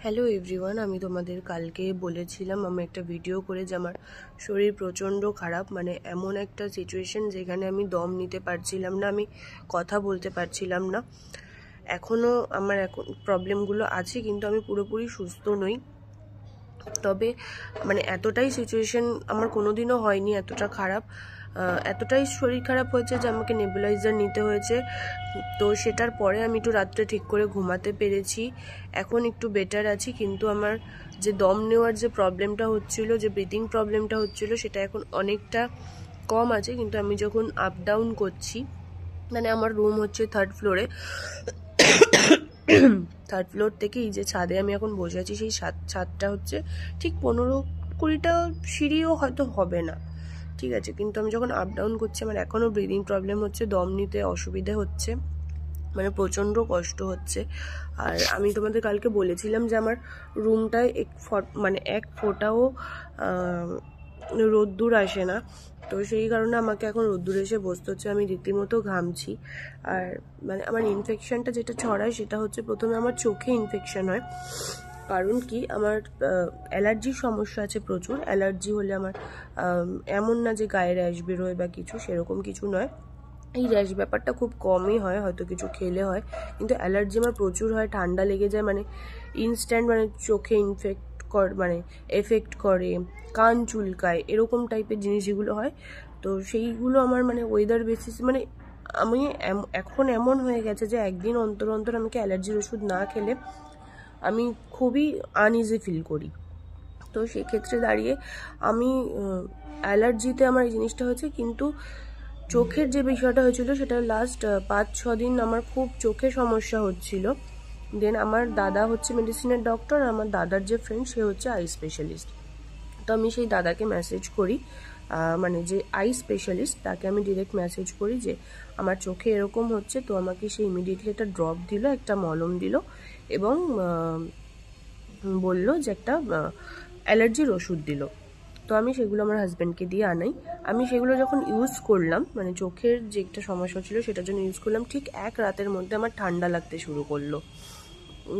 Hello everyone, আমি তোমাদের কালকে বলেছিলাম আমি একটা ভিডিও করে যে আমার শরীর প্রচণ্ড খারাপ, মানে এমন একটা সিচুয়েশন যেখানে আমি দম নিতে পারছিলাম না, আমি কথা বলতে পারছিলাম না। এখনও আমার এখন প্রবলেমগুলো আছে, কিন্তু আমি পুরোপুরি সুস্থ নই। তবে মানে এতটাই সিচুয়েশন আমার কোনোদিনও হয়নি এতটা খারাপ। এতটাই শরীর খারাপ হয়েছে যে আমাকে নেবুলাইজার নিতে হয়েছে। তো সেটার পরে আমি একটু রাত্রে ঠিক করে ঘুমাতে পেরেছি, এখন একটু বেটার আছি। কিন্তু আমার যে দম নেওয়ার যে প্রবলেমটা হচ্ছিল, যে ব্রিদিং প্রবলেমটা হচ্ছিল, সেটা এখন অনেকটা কম আছে। কিন্তু আমি যখন আপ ডাউন করছি, মানে আমার রুম হচ্ছে 3rd ফ্লোরে, 3rd ফ্লোর থেকে এই যে ছাদে আমি এখন বসে আছি, সেই ছাদটা হচ্ছে ঠিক 15-20টা সিঁড়িও হয়তো হবে না, ঠিক আছে। কিন্তু আমি যখন আপ ডাউন করছি আমার এখনও ব্রিদিং প্রবলেম হচ্ছে, দম নিতে অসুবিধে হচ্ছে, মানে প্রচণ্ড কষ্ট হচ্ছে। আর আমি তোমাদের কালকে বলেছিলাম যে আমার রুমটায় মানে এক ফোঁটাও রোদ্দুর আসে না, তো সেই কারণে আমাকে এখন রোদ্দুরে এসে বসতে হচ্ছে। আমি রীতিমতো ঘামছি। আর মানে আমার ইনফেকশনটা যেটা ছড়ায় সেটা হচ্ছে, প্রথমে আমার চোখে ইনফেকশন হয়। কারণ কি, আমার অ্যালার্জির সমস্যা আছে প্রচুর। অ্যালার্জি হলে আমার এমন না যে গায়ে র্যাশ বেরোয় বা কিছু, সেরকম কিছু নয়। এই র্যাশ ব্যাপারটা খুব কমই হয়, হয়তো কিছু খেলে হয়, কিন্তু অ্যালার্জি আমার প্রচুর হয়। ঠান্ডা লেগে যায়, মানে ইনস্ট্যান্ট, মানে চোখে মানে এফেক্ট করে, কান চুলকায়, এরকম টাইপের জিনিস যেগুলো হয়। তো সেইগুলো আমার মানে ওয়েদার বেসিস, মানে আমি এখন এমন হয়ে গেছে যে একদিন অন্তর অন্তর আমাকে অ্যালার্জির ওষুধ না খেলে আমি খুবই আনইজি ফিল করি। তো সেক্ষেত্রে দাঁড়িয়ে আমি অ্যালার্জিতে আমার এই জিনিসটা হয়েছে। কিন্তু চোখের যে বিষয়টা হয়েছিল, সেটা লাস্ট 5-6 দিন আমার খুব চোখে সমস্যা হচ্ছিল। দেন আমার দাদা হচ্ছে মেডিসিনের ডক্টর, আর আমার দাদার যে ফ্রেন্ড সে হচ্ছে আই স্পেশালিস্ট। তো আমি সেই দাদাকে মেসেজ করি, মানে যে আই স্পেশালিস্ট, তাকে আমি ডিরেক্ট মেসেজ করি যে আমার চোখে এরকম হচ্ছে। তো আমাকে সে ইমিডিয়েটলি একটা ড্রপ দিল, একটা মলম দিল, এবং বলল যে একটা অ্যালার্জির ওষুধ দিল। তো আমি সেগুলো আমার হাজব্যান্ডকে দিয়ে আনাই। আমি সেগুলো যখন ইউজ করলাম, মানে চোখের যে একটা সমস্যা ছিল সেটার জন্য ইউজ করলাম, ঠিক এক রাতের মধ্যে আমার ঠান্ডা লাগতে শুরু করলো।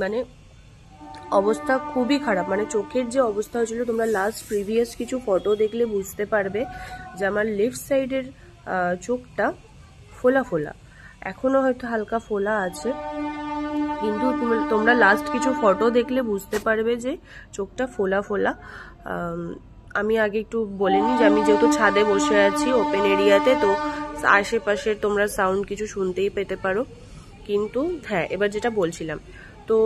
মানে অবস্থা খুবই খারাপ, মানে চোখের যে অবস্থা হয়েছিল, তোমরা লাস্ট প্রিভিয়াস কিছু ফটো দেখলে বুঝতে পারবে যে আমার লেফট সাইডের চোখটা ফোলা ফোলা, এখনো হয়তো হালকা ফোলা আছে, কিন্তু তোমরা লাস্ট কিছু ফটো দেখলে বুঝতে পারবে যে চোখটা ফোলা ফোলা। আমি আগে একটু বলে নিই যে আমি যেহেতু ছাদে বসে আছি ওপেন এরিয়াতে, তো আশেপাশে তোমরা সাউন্ড কিছু শুনতেই পেতে পারো। কিন্তু হ্যাঁ, এবার যেটা বলছিলাম, তো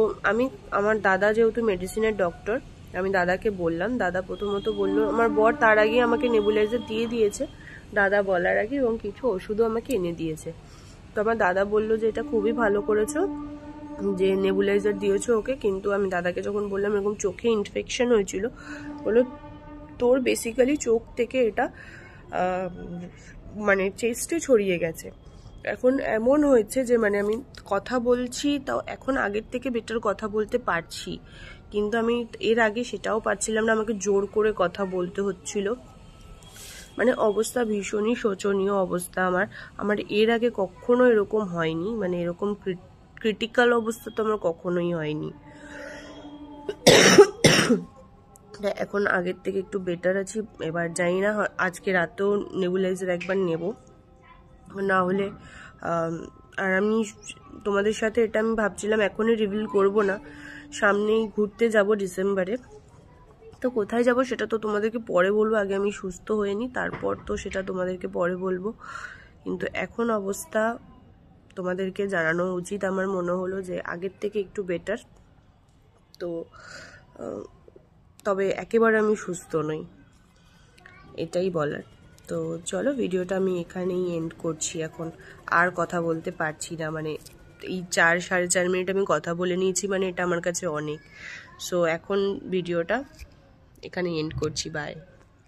আমার দাদা যেহেতু মেডিসিনের ডক্টর, আমি দাদাকে বললাম। দাদা প্রথমত বললো, আমার বর তার আগে আমাকে নেবুলাইজার দিয়ে দিয়েছে দাদা বলার আগে, এবং কিছু ওষুধও আমাকে এনে দিয়েছে। তো আমার দাদা বললো যে এটা খুবই ভালো করেছো যে নেবুলাইজার দিয়েছো ওকে। কিন্তু আমি দাদাকে যখন বললাম এরকম চোখে ইনফেকশন হয়েছিল, বললো তোর বেসিক্যালি চোখ থেকে এটা মানে চেস্টে ছড়িয়ে গেছে। এখন এমন হয়েছে যে মানে আমি কথা বলছি, তাও এখন আগের থেকে বেটার কথা বলতে পারছি, কিন্তু আমি এর আগে সেটাও পারছিলাম না, আমাকে জোর করে কথা বলতে হচ্ছিল। মানে অবস্থা ভীষণই শোচনীয় অবস্থা আমার এর আগে কখনো এরকম হয়নি, মানে এরকম ক্রিটিক্যাল অবস্থা তো আমার কখনোই হয়নি। এখন আগের থেকে একটু বেটার আছি। এবার জানি না, আজকে রাতেও নেবুলাইজার একবার নেব, না হলে আর আমি তোমাদের সাথে এটা আমি ভাবছিলাম এখনই রিভিল করব না, সামনেই ঘুরতে যাব ডিসেম্বরে। তো কোথায় যাব সেটা তো তোমাদেরকে পরে বলবো, আগে আমি সুস্থ হয়ে নিই, তারপর তো সেটা তোমাদেরকে পরে বলবো। কিন্তু এখন অবস্থা তোমাদেরকে জানানো উচিত, আমার মনে হলো যে আগের থেকে একটু বেটার। তো তবে একেবারে আমি সুস্থ নই, এটাই বলার। তো চলো, ভিডিওটা আমি এখানেই এন্ড করছি। এখন আর কথা বলতে পারছি না, মানে এই 4-4.5 মিনিট আমি কথা বলে নিয়েছি, মানে এটা আমার কাছে অনেক। সো এখন ভিডিওটা এখানে এন্ড করছি, বাই।